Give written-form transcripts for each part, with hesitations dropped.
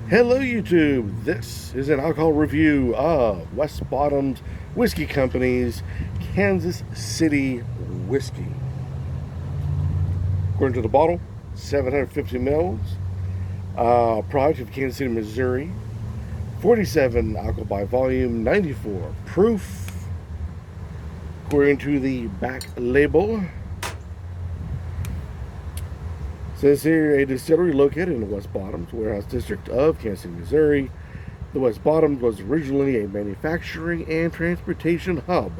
Hello, YouTube. This is an alcohol review of West Bottoms Whiskey Company's Kansas City Whiskey. According to the bottle, 750 mils, product of Kansas City, Missouri, 47 alcohol by volume, 94 proof. According to the back label, says here, a distillery located in the West Bottoms warehouse district of Kansas City, Missouri. The West Bottoms was originally a manufacturing and transportation hub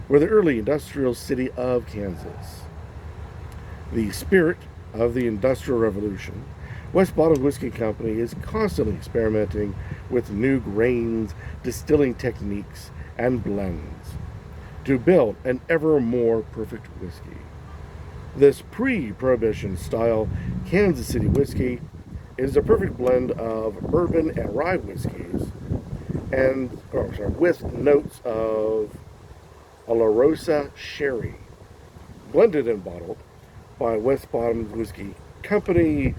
for the early industrial city of Kansas. The spirit of the Industrial Revolution, West Bottoms Whiskey Company is constantly experimenting with new grains, distilling techniques, and blends to build an ever more perfect whiskey. This pre-Prohibition style Kansas City whiskey is a perfect blend of bourbon and rye whiskeys, with notes of Oloroso sherry, blended and bottled by West Bottoms Whiskey Company,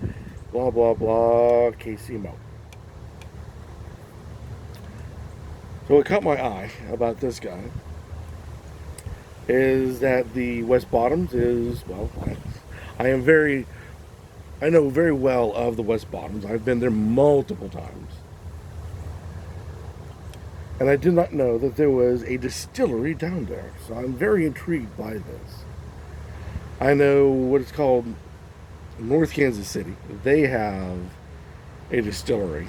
blah blah blah, KCMO. So what caught my eye about this guy is that the West Bottoms is, well, I know very well of the West Bottoms. I've been there multiple times. And I did not know that there was a distillery down there. So I'm very intrigued by this. I know what it's called, North Kansas City. They have a distillery.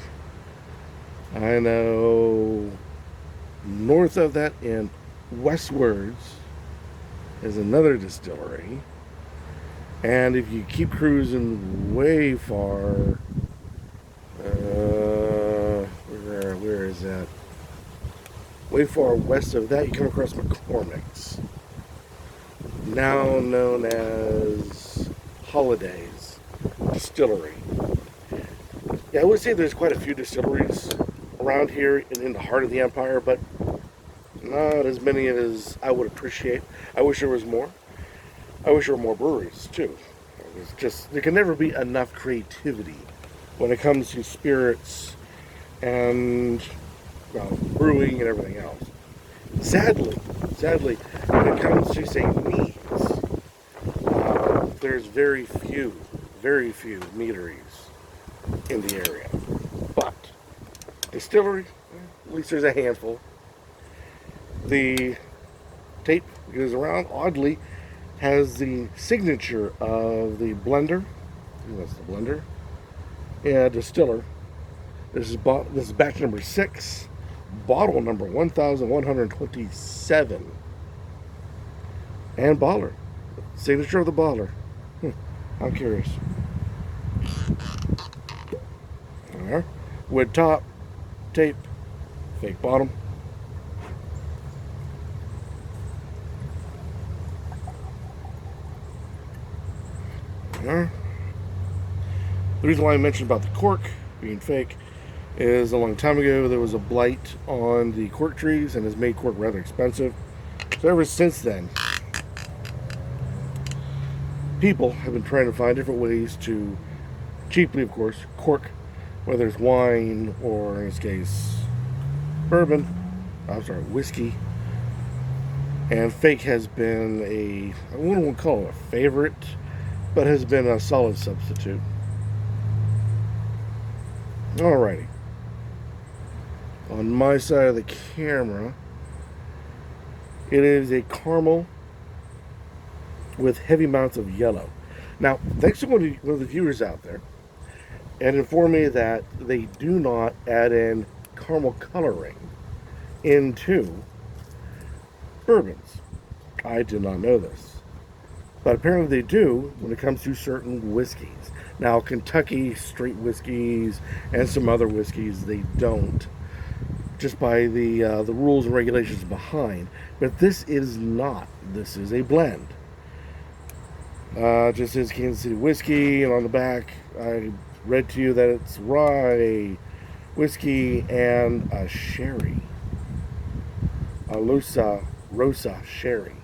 I know north of that and westwards is another distillery. And if you keep cruising way far, where is that? Way far west of that, you come across McCormick's, now known as Holidays Distillery. Yeah, I would say there's quite a few distilleries around here in the heart of the empire, but not as many as I would appreciate. I wish there was more. I wish there were more breweries too. It's just, there can never be enough creativity when it comes to spirits and, well, brewing and everything else. Sadly, when it comes to, say, meads, there's very few meaderies in the area. But distillery, at least there's a handful. The tape goes around, oddly, has the signature of the blender. That's the blender. Yeah, distiller. This is batch number 6, bottle number 1127. And baller. Signature of the baller. I'm curious. There. Wood top, tape, fake bottom. The reason why I mentioned about the cork being fake is a long time ago there was a blight on the cork trees and has made cork rather expensive. So ever since then, people have been trying to find different ways to cheaply, of course, cork, whether it's wine or, in this case, whiskey. And fake has been I wouldn't call it a favorite, but has been a solid substitute. Alrighty. On my side of the camera, it is a caramel with heavy amounts of yellow. Now, thanks to one of the viewers out there, and informed me that they do not add in caramel coloring into bourbons. I did not know this. But apparently they do when it comes to certain whiskeys. Now, Kentucky straight whiskeys and some other whiskeys, they don't, just by the rules and regulations behind. But this is not. This is a blend. Just says Kansas City whiskey, and on the back, I read to you that it's rye, whiskey, and a sherry. Oloroso sherry.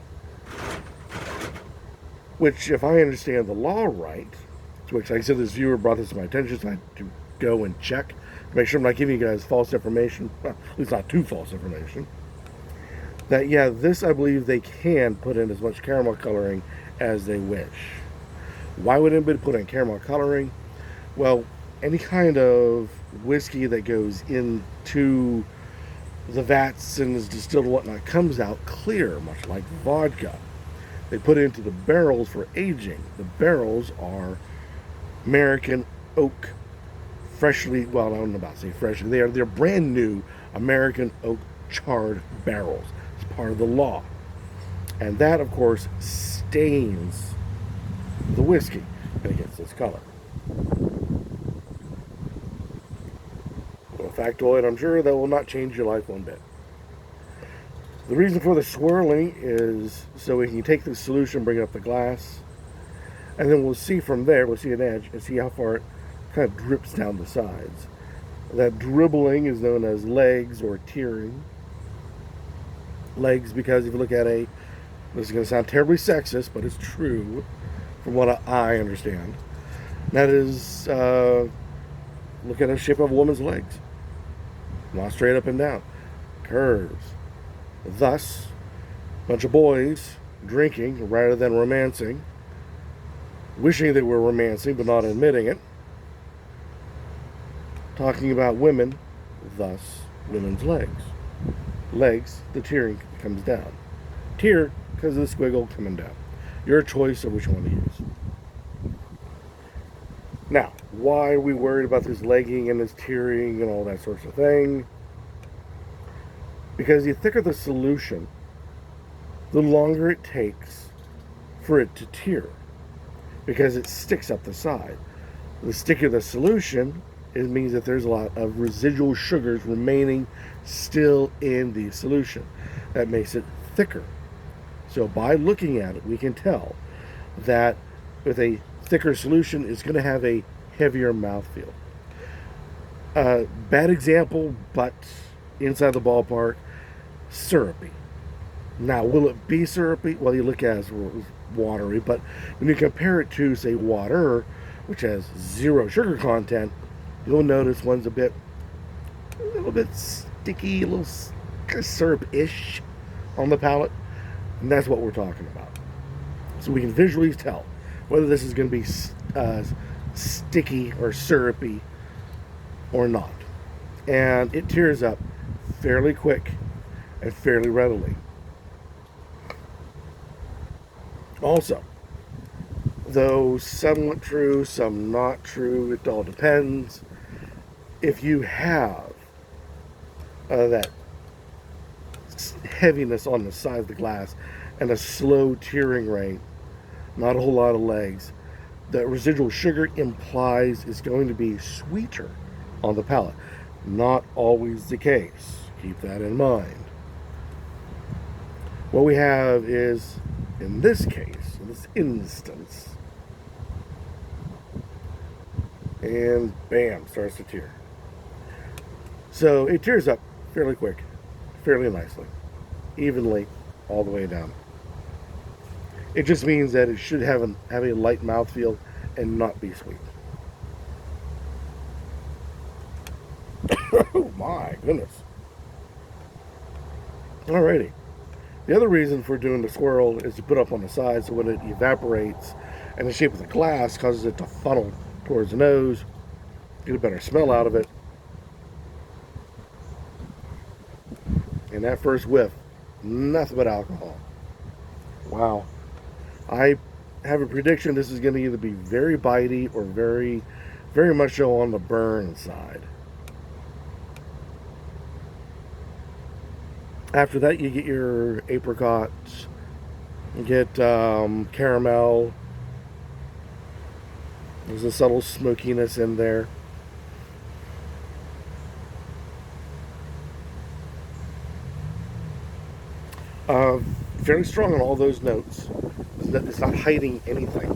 Which, if I understand the law right, which, like I said, this viewer brought this to my attention, so I had to go and check. Make sure I'm not giving you guys false information. Well, at least not too false information. That, yeah, this I believe they can put in as much caramel coloring as they wish. Why would anybody put in caramel coloring? Well, any kind of whiskey that goes into the vats and is distilled and whatnot comes out clear, much like vodka. They put it into the barrels for aging. The barrels are American oak, freshly, well, I don't know about to say freshly, they're brand new American oak charred barrels. It's part of the law. And that, of course, stains the whiskey and it gets this color. A factoid, I'm sure, that will not change your life one bit. The reason for the swirling is so we can take the solution, bring it up the glass, and then we'll see from there, we'll see an edge, and see how far it kind of drips down the sides. That dribbling is known as legs or tearing. Legs because if you look at this is going to sound terribly sexist, but it's true from what I understand. That is, look at the shape of a woman's legs. Not straight up and down. Curves. Thus, a bunch of boys drinking rather than romancing, wishing they were romancing but not admitting it, talking about women, thus women's legs. Legs, the tearing comes down. Tear, because of the squiggle coming down. Your choice of which one to use. Now, why are we worried about this legging and this tearing and all that sorts of thing? Because the thicker the solution, the longer it takes for it to tear. Because it sticks up the side. The stickier the solution, it means that there's a lot of residual sugars remaining still in the solution. That makes it thicker. So by looking at it, we can tell that with a thicker solution, it's going to have a heavier mouthfeel. Bad example, but inside the ballpark, syrupy. Now, will it be syrupy? Well, you look at it as watery, but when you compare it to, say, water, which has 0 sugar content, you'll notice one's a little bit sticky, a little kind of syrup-ish on the palate. And that's what we're talking about. So we can visually tell whether this is going to be sticky or syrupy or not. And it tears up fairly quick and fairly readily. Also, though somewhat true, some not true, it all depends. If you have that heaviness on the side of the glass and a slow tearing rate, not a whole lot of legs, the residual sugar implies it's going to be sweeter on the palate. Not always the case. Keep that in mind. What we have is, in this case, in this instance, and bam, starts to tear. So it tears up fairly quick, fairly nicely, evenly, all the way down. It just means that it should have a light mouthfeel and not be sweet. Oh my goodness. Alrighty. The other reason for doing the swirl is to put up on the side so when it evaporates and the shape of the glass causes it to funnel towards the nose, get a better smell out of it. And that first whiff, nothing but alcohol. Wow. I have a prediction this is going to either be very bitey or very, very much so on the burn side. After that, you get your apricots, you get caramel. There's a subtle smokiness in there. Fairly strong on all those notes. It's not hiding anything.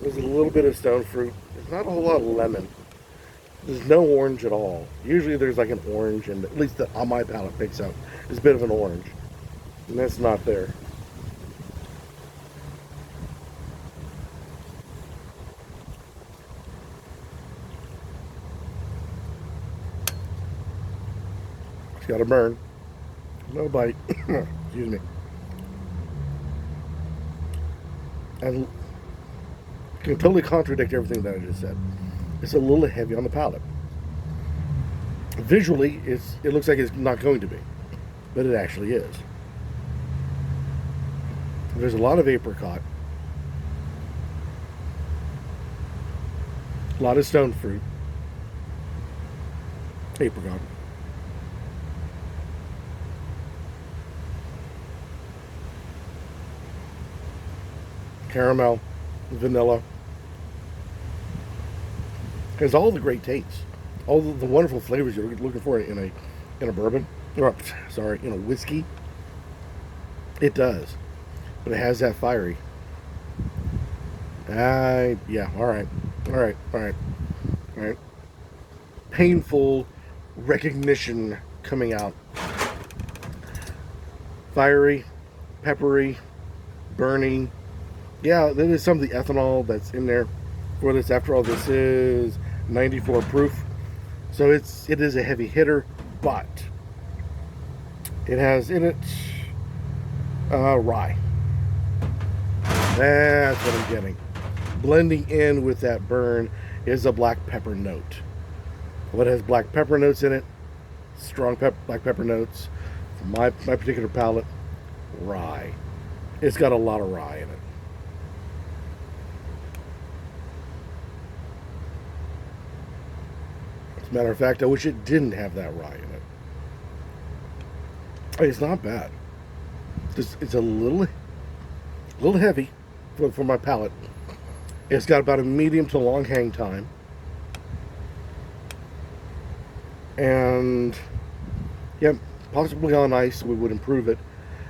There's a little bit of stone fruit. There's not a whole lot of lemon. There's no orange at all. Usually there's like an orange, and at least on my palate picks up is a bit of an orange. And that's not there. It's got a burn. No bite. Excuse me. And can totally contradict everything that I just said. It's a little heavy on the palate. Visually, it looks like it's not going to be, but it actually is. There's a lot of apricot, a lot of stone fruit, apricot, caramel, vanilla. Has all the great tastes, all the wonderful flavors you're looking for in a bourbon, or sorry, in a whiskey. It does, but it has that fiery. Yeah, all right, all right, all right, all right. Painful recognition coming out. Fiery, peppery, burning. Yeah, there is some of the ethanol that's in there for this. After all, this is 94 proof, so it is a heavy hitter, but it has in it rye. That's what I'm getting. Blending in with that burn is a black pepper note. What has black pepper notes in it? Strong black pepper notes. For my particular palate, rye. It's got a lot of rye in it. As a matter of fact, I wish it didn't have that rye in it. It's not bad. It's a little heavy for my palate. It's got about a medium to long hang time. And yeah, possibly on ice we would improve it.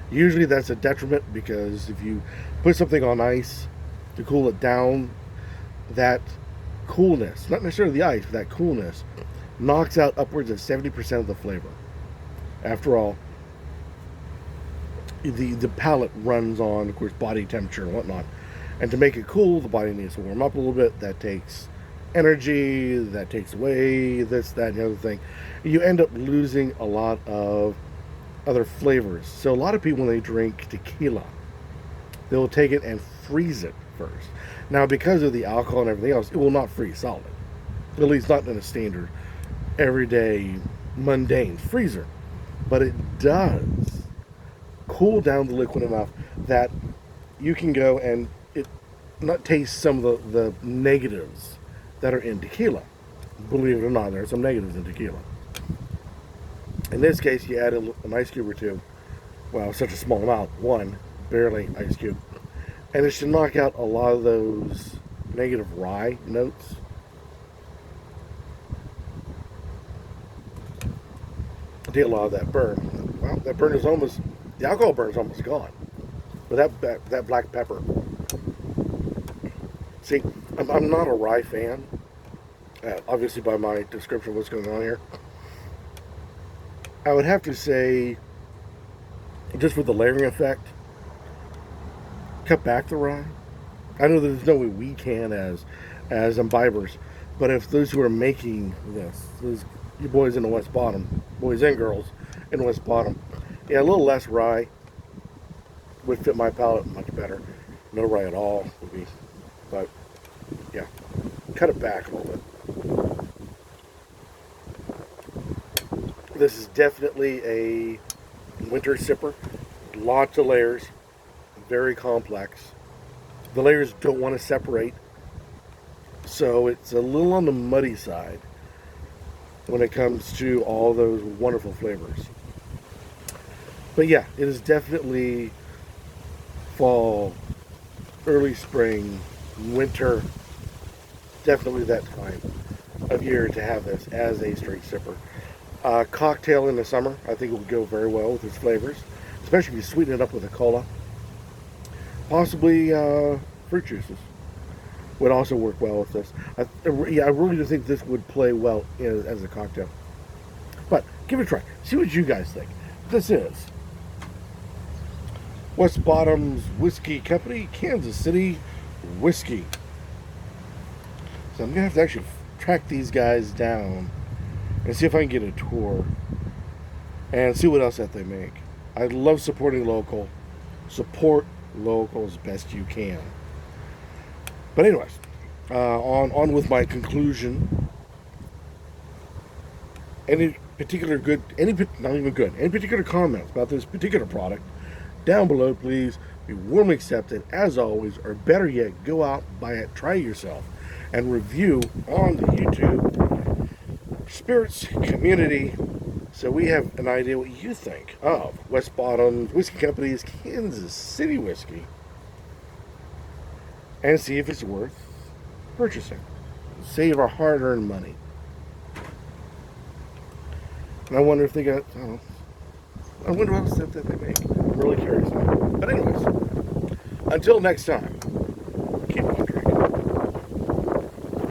Usually that's a detriment, because if you put something on ice to cool it down, that coolness, not necessarily the ice, but that coolness knocks out upwards of 70% of the flavor. After all, the palate runs on, of course, body temperature and whatnot. And to make it cool, the body needs to warm up a little bit. That takes energy, that takes away this, that, and the other thing. You end up losing a lot of other flavors. So a lot of people, when they drink tequila, they'll take it and freeze it first. Now, because of the alcohol and everything else, it will not freeze solid. At least not in a standard, everyday, mundane freezer. But it does cool down the liquid enough that you can go and not taste some of the negatives that are in tequila. Believe it or not, there are some negatives in tequila. In this case, you add an ice cube or two. Well, such a small amount, one, barely ice cube. And it should knock out a lot of those negative rye notes. Take a lot of that burn. Well, that burn is almost, the alcohol burn is almost gone. But that black pepper. See, I'm not a rye fan. Obviously, by my description of what's going on here. I would have to say, just for the layering effect, cut back the rye. I know there's no way we can as imbibers, but if those who are making this, those you boys in the West Bottom, boys and girls in the West Bottom, yeah, a little less rye would fit my palate much better. No rye at all would be, but yeah, cut it back a little bit. This is definitely a winter sipper. Lots of layers, very complex. The layers don't want to separate, so it's a little on the muddy side when it comes to all those wonderful flavors. But yeah, it is definitely fall, early spring, winter, definitely that time of year to have this as a straight sipper. Cocktail in the summer, I think it would go very well with its flavors, especially if you sweeten it up with a cola. Possibly fruit juices would also work well with this. I really do think this would play well as a cocktail. But give it a try. See what you guys think. This is West Bottom's Whiskey Company, Kansas City Whiskey. So I'm going to have to actually track these guys down and see if I can get a tour and see what else that they make. I love supporting local. Support local as best you can. But anyways, on with my conclusion. Any particular good, not even good, any particular comments about this particular product down below, please be warmly accepted as always, or better yet, go out, buy it, try it yourself, and review on the YouTube Spirits community, so we have an idea what you think of West Bottom Whiskey Company's Kansas City whiskey, and see if it's worth purchasing. Save our hard-earned money. And I wonder if they got, I don't know, I wonder what else that they make. I'm really curious now. But anyways, until next time, keep on